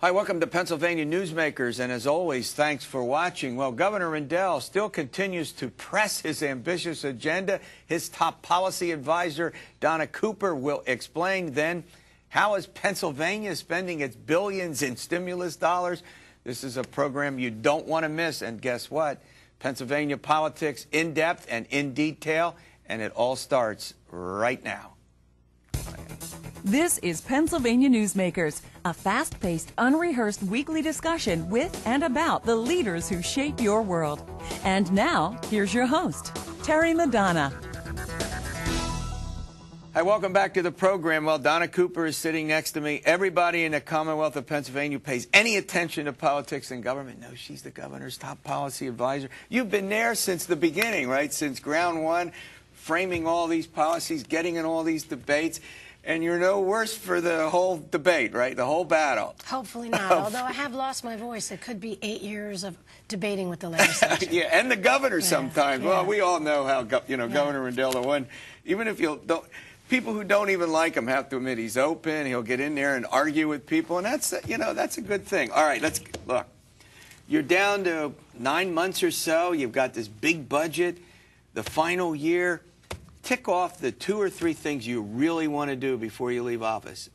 Hi, welcome to Pennsylvania Newsmakers, and as always, thanks for watching. Well, Governor Rendell still continues to press his ambitious agenda. His top policy advisor, Donna will explain then how is Pennsylvania spending its billions in stimulus dollars. This is a program you don't want to miss, and guess what? Pennsylvania politics in depth and in detail, and it all starts right now. This is Pennsylvania Newsmakers, a fast-paced, unrehearsed weekly discussion with and about the leaders who shape your world. And now, here's your host, Terry Madonna. Hi, welcome back to the program. Well, Donna is sitting next to me. Everybody in the Commonwealth of Pennsylvania who pays any attention to politics and government knows she's the governor's top policy advisor. You've been there since the beginning, right? Since ground one, framing all these policies, getting in all these debates. And you're no worse for the whole debate, right? The whole battle. Hopefully not. Although I have lost my voice. It could be 8 years of debating with the legislature. Yeah, and the governor sometimes. Yeah. Well, we all know how, Governor Rendell, the one, even if you don't, people who don't even like him have to admit he's open. He'll get in there and argue with people, and that's, that's a good thing. All right, let's look. You're down to 9 months or so. You've got this big budget, the final year. Tick off the 2 or 3 things you really want to do before you leave office.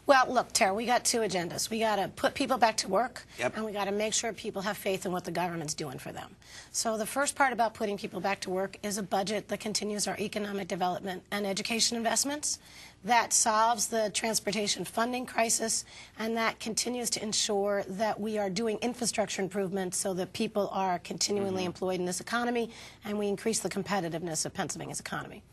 Well, look, Terry, we got 2 agendas. We got to put people back to work, Yep. and we got to make sure people have faith in what the government's doing for them. So the first part about putting people back to work is a budget that continues our economic development and education investments, that solves the transportation funding crisis, and that continues to ensure that we are doing infrastructure improvements so that people are continually employed in this economy, and we increase the competitiveness of Pennsylvania's economy.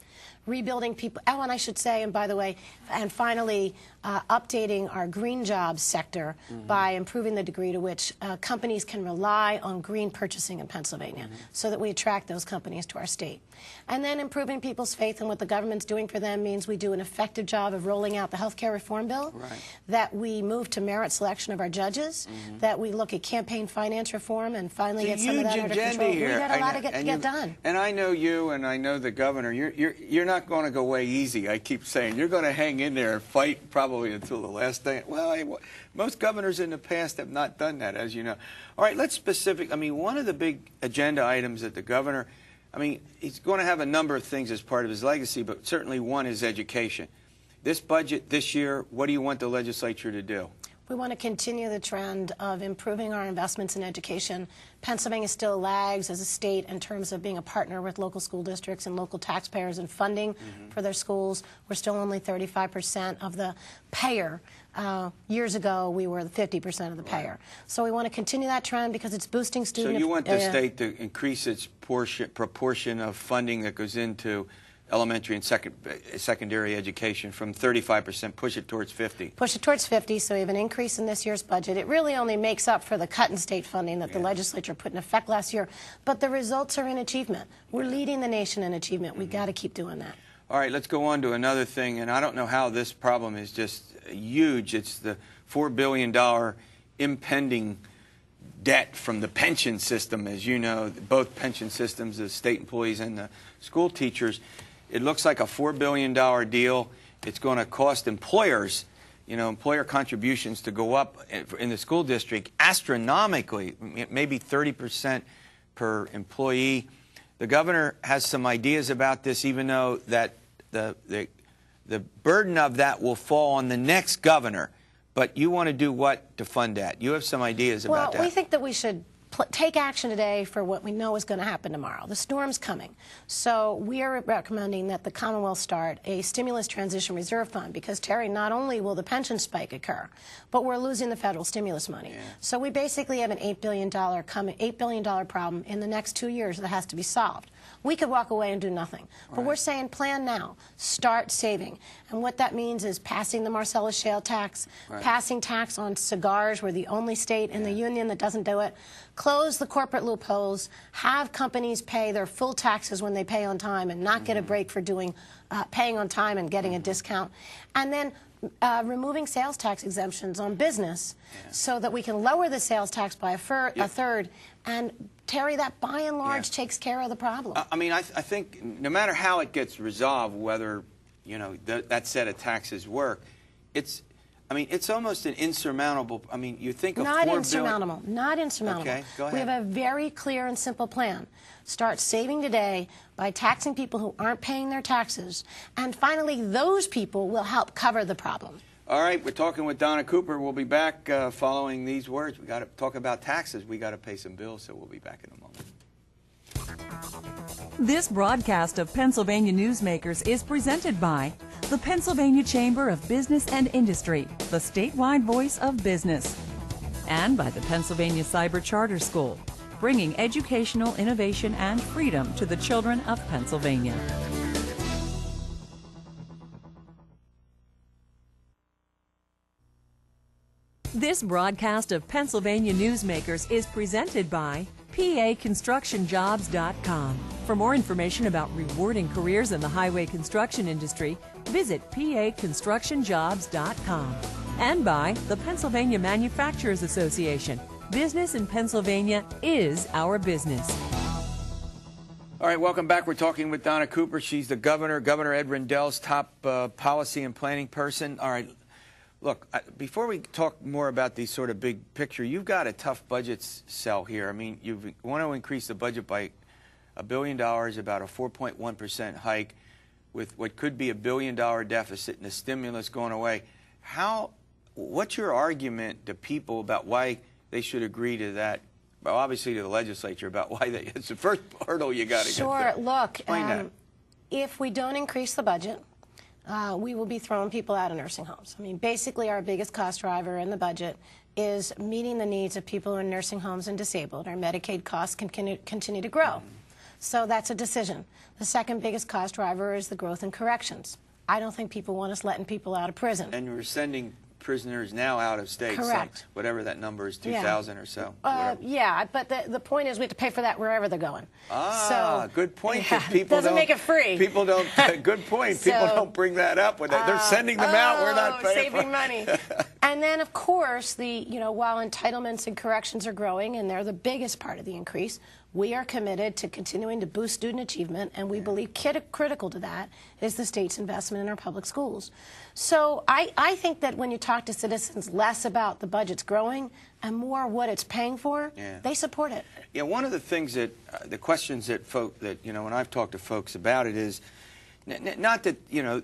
Rebuilding people, oh, and I should say, and by the way, and finally, updating our green jobs sector by improving the degree to which companies can rely on green purchasing in Pennsylvania so that we attract those companies to our state. And then improving people's faith in what the government's doing for them means we do an effective job of rolling out the health care reform bill, that we move to merit selection of our judges, that we look at campaign finance reform and finally get some of that under control. We got a lot to get done. And I know you and I know the governor. You're not going to go away easy. I keep saying you're going to hang in there and fight probably until the last day. Well, most governors in the past have not done that, as you know. All right, let's one of the big agenda items that the governor, he's going to have a number of things as part of his legacy, but certainly one is education. This budget this year, what do you want the legislature to do? We want to continue the trend of improving our investments in education. Pennsylvania still lags as a state in terms of being a partner with local school districts and local taxpayers and funding for their schools. We're still only 35% of the payer. Years ago, we were 50% of the payer. So we want to continue that trend because it's boosting student. So you want the state to increase its proportion of funding that goes into elementary and secondary education from 35%, push it towards 50. Push it towards 50, so we have an increase in this year's budget. It really only makes up for the cut in state funding that the legislature put in effect last year, but the results are in achievement. We're leading the nation in achievement. We've got to keep doing that. All right, let's go on to another thing, and I don't know how this problem is just huge. It's the $4 billion impending debt from the pension system. As you know, both pension systems, the state employees and the school teachers. It looks like a $4 billion deal. It's going to cost employers, employer contributions to go up in the school district astronomically, maybe 30% per employee. The governor has some ideas about this, even though that the burden of that will fall on the next governor. But you want to do what to fund that? You have some ideas about that. Well, we think that we should take action today for what we know is going to happen tomorrow. The storm's coming. So we are recommending that the Commonwealth start a stimulus transition reserve fund because, Terry, not only will the pension spike occur, but we're losing the federal stimulus money. Yeah. So we basically have an $8 billion problem in the next 2 years that has to be solved. We could walk away and do nothing. But we're saying plan now. Start saving. And what that means is passing the Marcellus shale tax, passing tax on cigars. We're the only state in the union that doesn't do it. Close the corporate loopholes. Have companies pay their full taxes when they pay on time and not get a break for paying on time and getting a discount. And then removing sales tax exemptions on business so that we can lower the sales tax by a third. And, Terry, that by and large takes care of the problem. I think no matter how it gets resolved, whether, that set of taxes work, I mean, it's almost an insurmountable. I mean, you think of Not $4 insurmountable. Not insurmountable. Okay, go ahead. We have a very clear and simple plan. Start saving today by taxing people who aren't paying their taxes, and finally, those people will help cover the problem. All right, we're talking with Donna Cooper. We'll be back following these words. We got to talk about taxes. We got to pay some bills, so we'll be back in a moment. This broadcast of Pennsylvania Newsmakers is presented by the Pennsylvania Chamber of Business and Industry, the statewide voice of business, and by the Pennsylvania Cyber Charter School, bringing educational innovation and freedom to the children of Pennsylvania. This broadcast of Pennsylvania Newsmakers is presented by PAConstructionJobs.com. For more information about rewarding careers in the highway construction industry, visit PAConstructionJobs.com. And by the Pennsylvania Manufacturers Association. Business in Pennsylvania is our business. All right, welcome back. We're talking with Donna Cooper. She's the Governor Ed Rendell's top policy and planning person. All right. Look, before we talk more about these sort of big picture, you've got a tough budget sell here. I mean, you want to increase the budget by $1 billion, about a 4.1% hike, with what could be $1 billion deficit and the stimulus going away. What's your argument to people about why they should agree to that? Well, obviously to the legislature about why it's the first hurdle you got to get through. Sure. Look, That. If we don't increase the budget, we will be throwing people out of nursing homes. I mean, basically our biggest cost driver in the budget is meeting the needs of people in nursing homes and disabled. Our Medicaid costs can continue to grow. So that's a decision. The second biggest cost driver is the growth in corrections. I don't think people want us letting people out of prison. And we're sending prisoners now out of state. Correct. So whatever that number is, 2,000 or so. Yeah, but the point is we have to pay for that wherever they're going. Ah, so, good point. Yeah, People doesn't make it free. People don't. Good point. People don't bring that up when they're sending them out. We're not paying saving money. And then, of course, while entitlements and corrections are growing, and they're the biggest part of the increase, we are committed to continuing to boost student achievement, and we believe critical to that is the state's investment in our public schools. So I think that when you talk to citizens less about the budget's growing and more what it's paying for, they support it. Yeah, one of the things that, the questions that when I've talked to folks about it is, not that,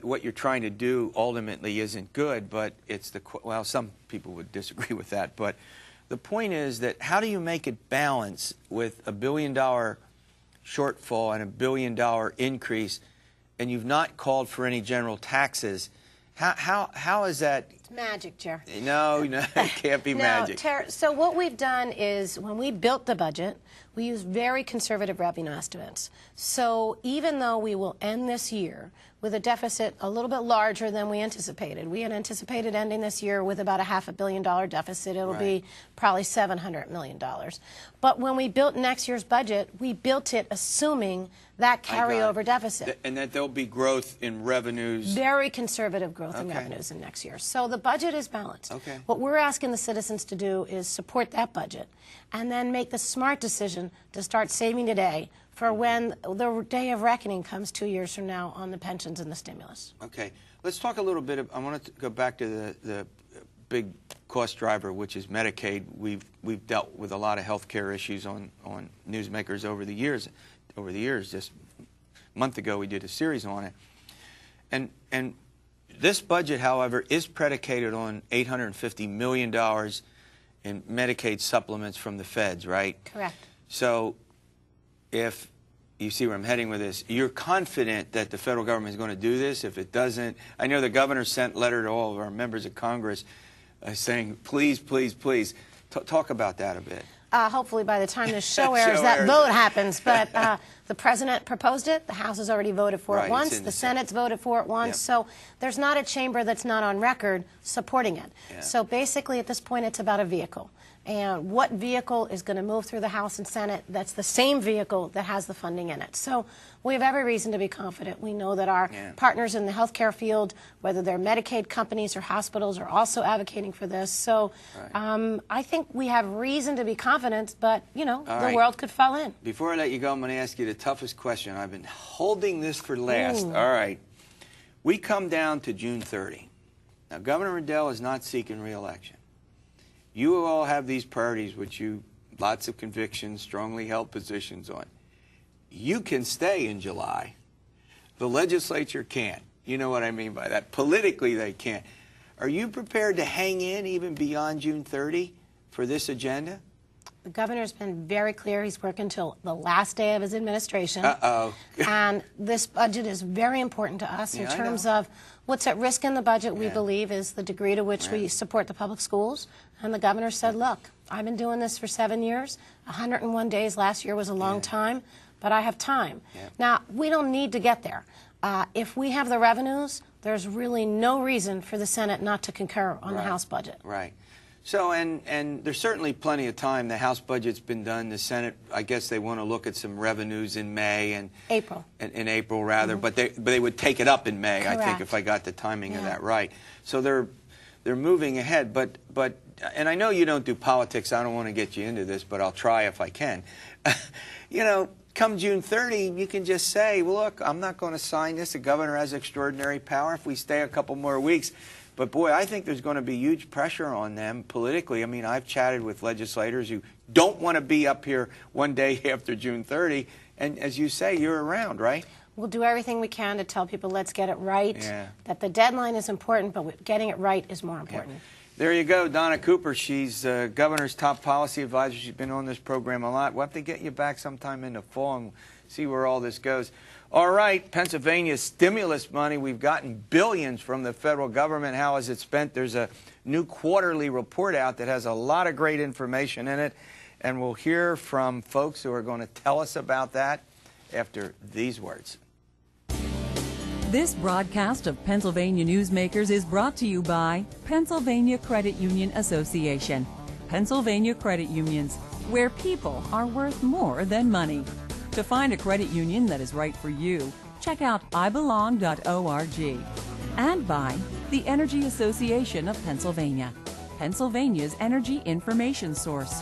what you're trying to do ultimately isn't good, but it's well, some people would disagree with that, but the point is that how do you make it balance with $1 billion shortfall and $1 billion increase, and you've not called for any general taxes? How is that? It's magic, Chair. No, it can't be magic. So what we've done is when we built the budget, we used very conservative revenue estimates. So even though we will end this year with a deficit a little bit larger than we anticipated, we had anticipated ending this year with about a $500 million deficit. It'll be probably $700 million. But when we built next year's budget, we built it assuming that carryover deficit. And that there'll be growth in revenues. Very conservative growth in revenues in next year. So the budget is balanced. What we're asking the citizens to do is support that budget and then make the smart decision to start saving today for when the day of reckoning comes 2 years from now on the pensions and the stimulus. Okay. Let's talk a little bit. I want to go back to the big cost driver, which is Medicaid. We've dealt with a lot of health care issues on Newsmakers over the years. Just a month ago, we did a series on it. And this budget, however, is predicated on $850 million in Medicaid supplements from the feds, right? Correct. So if you see where I'm heading with this, you're confident that the federal government is going to do this? If it doesn't, I know the governor sent a letter to all of our members of Congress saying, please, please, please, talk about that a bit. Hopefully by the time this show airs, that vote happens. But the president proposed it. The House has already voted for it once. The Senate's voted for it once. So there's not a chamber that's not on record supporting it. So basically at this point it's about a vehicle. And what vehicle is going to move through the House and Senate that's the same vehicle that has the funding in it. So we have every reason to be confident. We know that our partners in the healthcare field, whether they're Medicaid companies or hospitals, are also advocating for this. So I think we have reason to be confident, but, the world could fall in. Before I let you go, I'm going to ask you the toughest question. I've been holding this for last. All right. We come down to June 30. Now, Governor Rendell is not seeking re-election. You all have these priorities, which you, lots of convictions, strongly held positions on. You can stay in July. The legislature can't. You know what I mean by that. Politically, they can't. Are you prepared to hang in even beyond June 30 for this agenda? The governor's been very clear. He's working until the last day of his administration. Uh-oh. And this budget is very important to us in terms of what's at risk in the budget, we believe, is the degree to which we support the public schools. And the governor said, look, I've been doing this for 7 years. 101 days last year was a long time, but I have time. Now, we don't need to get there. If we have the revenues, there's really no reason for the Senate not to concur on the House budget. Right. So, and there's certainly plenty of time. The House budget's been done. The Senate, I guess they want to look at some revenues in May and April. In April, rather, but they would take it up in May, Correct. I think, if I got the timing of that right. So they're moving ahead. But and I know you don't do politics. I don't want to get you into this, but I'll try if I can. You know, come June 30, you can just say, well, look, I'm not going to sign this. The governor has extraordinary power. If we stay a couple more weeks. But, boy, I think there's going to be huge pressure on them politically. I mean, I've chatted with legislators who don't want to be up here one day after June 30. And as you say, you're around, right? We'll do everything we can to tell people let's get it right, Yeah. that the deadline is important, but getting it right is more important. Yeah. There you go, Donna Cooper. She's governor's top policy advisor. She's been on this program a lot. We'll have to get you back sometime in the fall and see where all this goes. All right, Pennsylvania's stimulus money. We've gotten billions from the federal government. How is it spent? There's a new quarterly report out that has a lot of great information in it. And we'll hear from folks who are going to tell us about that after these words. This broadcast of Pennsylvania Newsmakers is brought to you by Pennsylvania Credit Union Association. Pennsylvania Credit Unions, where people are worth more than money. To find a credit union that is right for you, check out ibelong.org. And by the Energy Association of Pennsylvania, Pennsylvania's energy information source.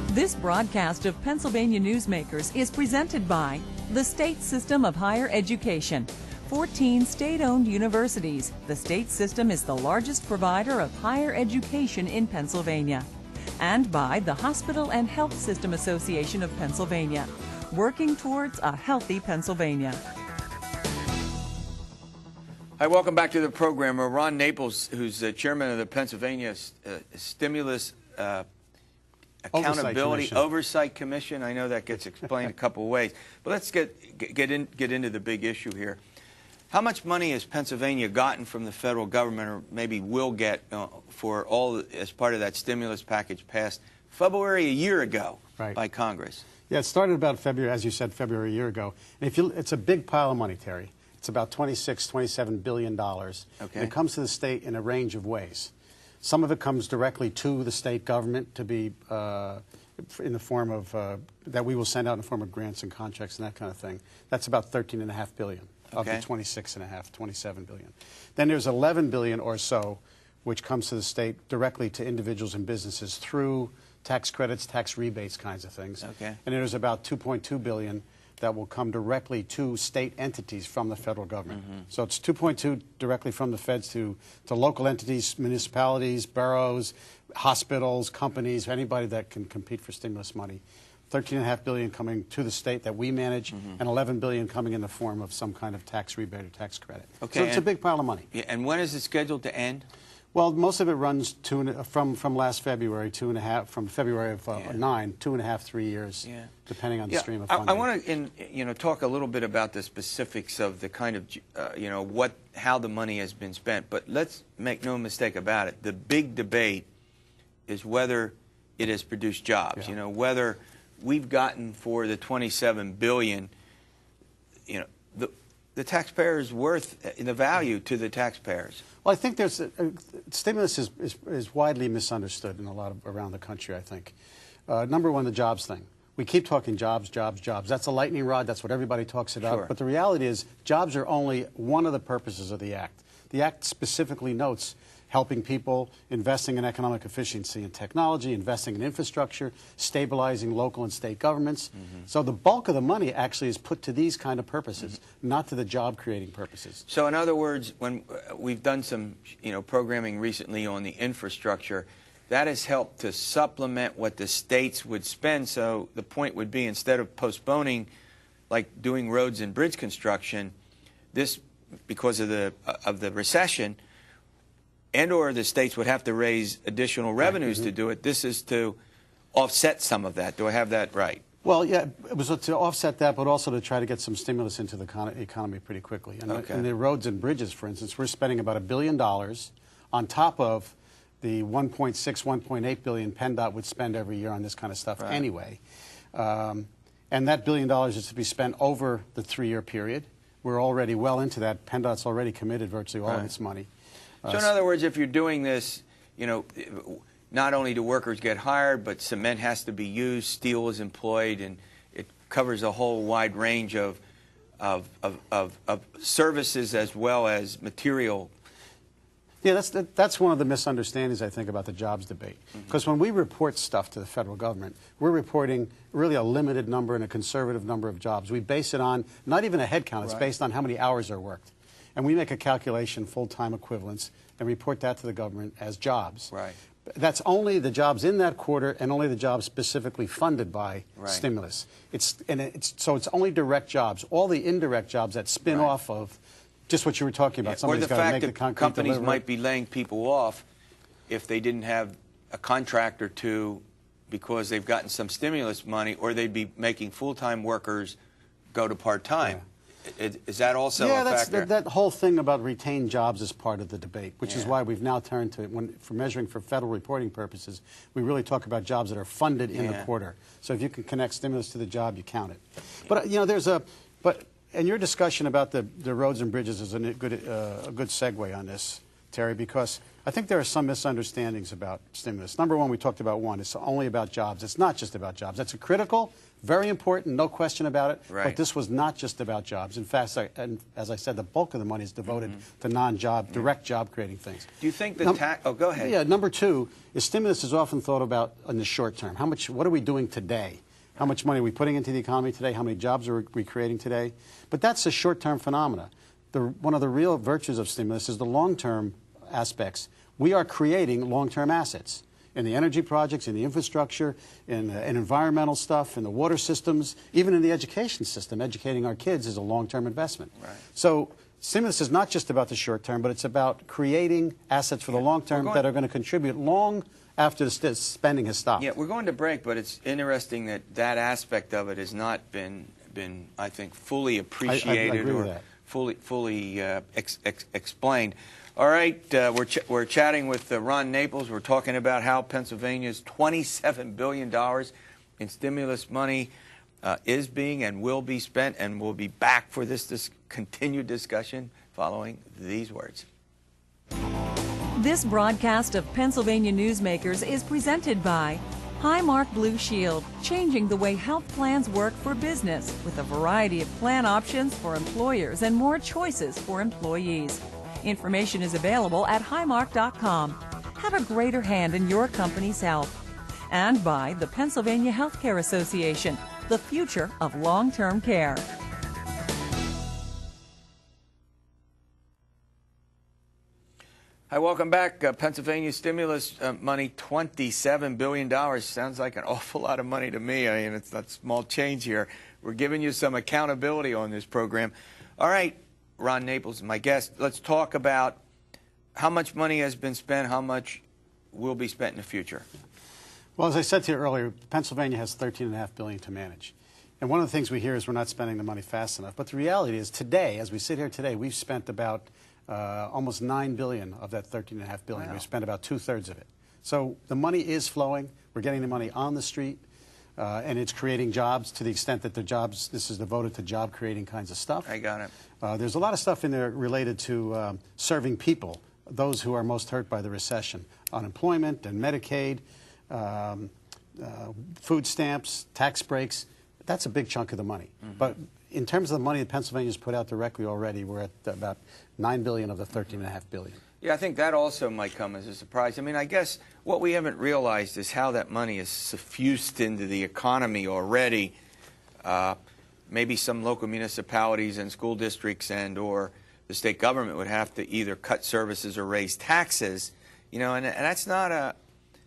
This broadcast of Pennsylvania Newsmakers is presented by the State System of Higher Education. 14 state-owned universities. The state system is the largest provider of higher education in Pennsylvania. And by the Hospital and Health System Association of Pennsylvania, working towards a healthy Pennsylvania. Hi, welcome back to the program. Ron Naples, who's the chairman of the Pennsylvania Stimulus Accountability Oversight Commission. I know that gets explained a couple of ways, but let's get into the big issue here. How much money has Pennsylvania gotten from the federal government, or maybe will get, for all as part of that stimulus package passed February a year ago by Congress? Yeah, it started about February, as you said, February a year ago. And if it's a big pile of money, Terry. It's about $27 billion. Okay. And it comes to the state in a range of ways. Some of it comes directly to the state government to be in the form of that we will send out in the form of grants and contracts and that kind of thing. That's about $13.5 billion. Of the 26.5, 27 billion. Then there's 11 billion or so, which comes to the state directly to individuals and businesses through tax credits, tax rebates kinds of things. Okay. And there's about 2.2 billion that will come directly to state entities from the federal government. So it's 2.2 directly from the feds to local entities, municipalities, boroughs, hospitals, companies, anybody that can compete for stimulus money. $13.5 billion coming to the state that we manage, and $11 billion coming in the form of some kind of tax rebate or tax credit. Okay, so it's a big pile of money. Yeah, and when is it scheduled to end? Well, most of it runs from last February, from February of 9, 2.5, 3 years, depending on the stream of funding. I want to, talk a little bit about the specifics of the kind of, how the money has been spent. But let's make no mistake about it. The big debate is whether it has produced jobs. Yeah. Whether we've gotten for the $27 billion, the taxpayers' worth, the value to the taxpayers. Well, I think there's stimulus is widely misunderstood in around the country, I think. Number one, the jobs thing. We keep talking jobs, jobs, jobs. That's a lightning rod. That's what everybody talks about. Sure. But the reality is jobs are only one of the purposes of the Act. The Act specifically notes helping people, investing in economic efficiency and technology, investing in infrastructure, stabilizing local and state governments. So the bulk of the money actually is put to these kind of purposes, not to the job-creating purposes. So in other words, when we've done some programming recently on the infrastructure, that has helped to supplement what the states would spend. So the point would be, instead of postponing, like doing roads and bridge construction, this, because of the recession, and or the states would have to raise additional revenues to do it. This is to offset some of that. Do I have that right? Well, yeah, it was to offset that, but also to try to get some stimulus into the economy pretty quickly. And in the roads and bridges, for instance, we're spending about $1 billion on top of the 1.6, 1.8 billion PennDOT would spend every year on this kind of stuff anyway. And that $1 billion is to be spent over the 3-year period. We're already well into that. PennDOT's already committed virtually all of its money. So in other words, if you're doing this, not only do workers get hired, but cement has to be used, steel is employed, and it covers a whole wide range of services as well as material. Yeah, that's one of the misunderstandings, I think, about the jobs debate. Because when we report stuff to the federal government, we're reporting really a limited number and a conservative number of jobs. We base it on not even a head count, it's based on how many hours are worked. And we make a calculation, full-time equivalents, and report that to the government as jobs. Right. That's only the jobs in that quarter and only the jobs specifically funded by stimulus. So it's only direct jobs. All the indirect jobs that spin off of just what you were talking about. Or the fact that companies might be laying people off if they didn't have a contract or two because they've gotten some stimulus money, or they'd be making full-time workers go to part-time. Is that also a factor? That whole thing about retained jobs is part of the debate, which is why we've now turned to, for measuring for federal reporting purposes, we really talk about jobs that are funded in the quarter. So if you can connect stimulus to the job, you count it. But, and your discussion about the roads and bridges is a good segue on this, Terry, because I think there are some misunderstandings about stimulus. Number one, we talked about it's only about jobs. It's not just about jobs. That's a critical, very important, no question about it. Right. But this was not just about jobs. In fact, as I said, the bulk of the money is devoted to non-job, direct job-creating things. Do you think the tax? Oh, go ahead. Yeah. Number two is stimulus is often thought about in the short term. What are we doing today? How much money are we putting into the economy today? How many jobs are we creating today? But that's a short-term phenomena. One of the real virtues of stimulus is the long-term aspects. We are creating long-term assets in the energy projects, in the infrastructure, in environmental stuff, in the water systems, even in the education system. Educating our kids is a long-term investment. Right. So stimulus is not just about the short term, but it's about creating assets for the long term that are going to contribute long after the spending has stopped. Yeah, we're going to break, but it's interesting that aspect of it has not been I think, fully appreciated I agree or with that. fully explained. All right, we're chatting with Ron Naples. We're talking about how Pennsylvania's $27 billion in stimulus money is being and will be spent, and we'll be back for this continued discussion following these words. This broadcast of Pennsylvania Newsmakers is presented by Highmark Blue Shield, changing the way health plans work for business with a variety of plan options for employers and more choices for employees. Information is available at highmark.com. Have a greater hand in your company's health. And by the Pennsylvania Healthcare Association, the future of long-term care. Hi, welcome back. Pennsylvania stimulus money, $27 billion. Sounds like an awful lot of money to me. I mean, it's not small change here. We're giving you some accountability on this program. All right, Ron Naples, my guest. Let's talk about how much money has been spent, how much will be spent in the future. Well, as I said to you earlier, Pennsylvania has $13.5 billion to manage. And one of the things we hear is we're not spending the money fast enough. But the reality is today, as we sit here today, we've spent about almost $9 billion of that $13.5 billion. Wow. We've spent about 2/3 of it. So the money is flowing. We're getting the money on the street, and it's creating jobs to the extent that this is devoted to job-creating kinds of stuff. I got it. There's a lot of stuff in there related to serving people, those who are most hurt by the recession. Unemployment and Medicaid, food stamps, tax breaks. That's a big chunk of the money. Mm-hmm. But in terms of the money that Pennsylvania's put out directly already, we're at about $9 billion of the $13.5 billion. Yeah, I think that also might come as a surprise. I mean, I guess what we haven't realized is how that money is suffused into the economy already. Maybe some local municipalities and school districts and or the state government would have to either cut services or raise taxes, you know, and that's not a,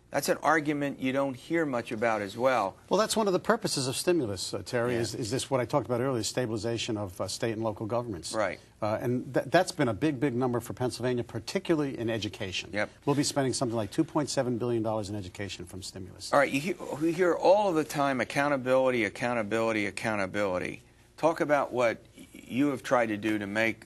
that's an argument you don't hear much about as well. Well, that's one of the purposes of stimulus, Terry, is this what I talked about earlier, stabilization of state and local governments. Right. And that's been a big, big number for Pennsylvania, particularly in education. Yep. We'll be spending something like $2.7 billion in education from stimulus. All right, you hear all of the time accountability, accountability, accountability. Talk about what you have tried to do to make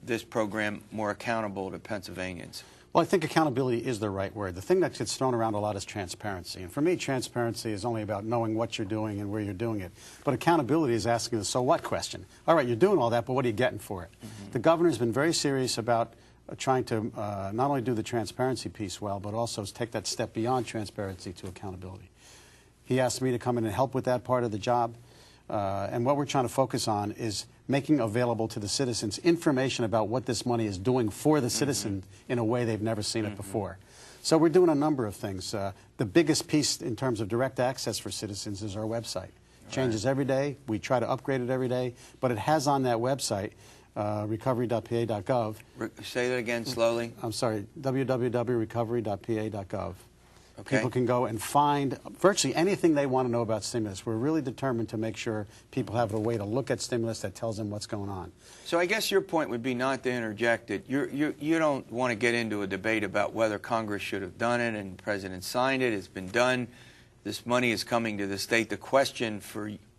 this program more accountable to Pennsylvanians. Well, I think accountability is the right word. The thing that gets thrown around a lot is transparency. And for me, transparency is only about knowing what you're doing and where you're doing it. But accountability is asking the so what question. All right, you're doing all that, but what are you getting for it? The governor's been very serious about trying to not only do the transparency piece well, but also take that step beyond transparency to accountability. He asked me to come in and help with that part of the job. And what we're trying to focus on is making available to the citizens information about what this money is doing for the citizen in a way they've never seen it before. So we're doing a number of things. The biggest piece in terms of direct access for citizens is our website. Changes every day. We try to upgrade it every day. But it has on that website, recovery.pa.gov. Say that again slowly. I'm sorry, www.recovery.pa.gov. Okay. People can go and find virtually anything they want to know about stimulus. We're really determined to make sure people have a way to look at stimulus that tells them what's going on. So I guess your point would be, not to interject it, you don't want to get into a debate about whether Congress should have done it and the President signed it. It's been done. This money is coming to the state. The question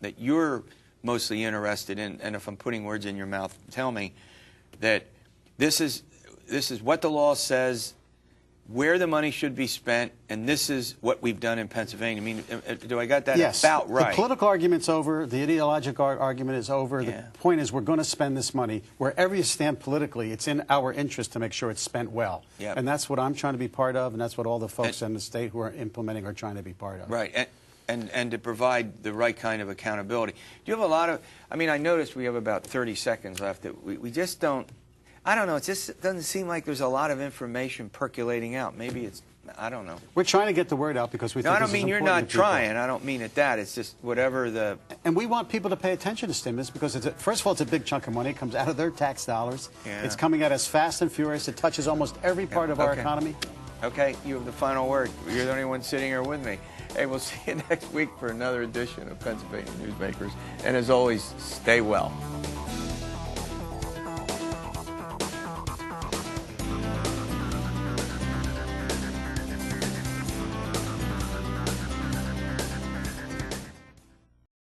that you're mostly interested in, and if I'm putting words in your mouth, tell me, that this is what the law says, where the money should be spent, and this is what we've done in Pennsylvania. I mean, do I got that about right? The political argument's over. The ideological argument is over. Yeah. The point is we're going to spend this money. Wherever you stand politically, it's in our interest to make sure it's spent well. Yep. And that's what I'm trying to be part of, and that's what all the folks in the state who are implementing are trying to be part of. Right, and to provide the right kind of accountability. Do you have a lot of, I mean, I noticed we have about 30 seconds left. We just don't, I don't know, it just doesn't seem like there's a lot of information percolating out. Maybe it's, I don't know. We're trying to get the word out because we think I don't this mean is you're important not to people. trying. I don't mean it that. It's just whatever the... And we want people to pay attention to stimulus because, first of all, it's a big chunk of money. It comes out of their tax dollars. Yeah. It's coming at us fast and furious. It touches almost every part of our economy. Okay, you have the final word. You're the only one sitting here with me. Hey, we'll see you next week for another edition of Pennsylvania Newsmakers. And as always, stay well.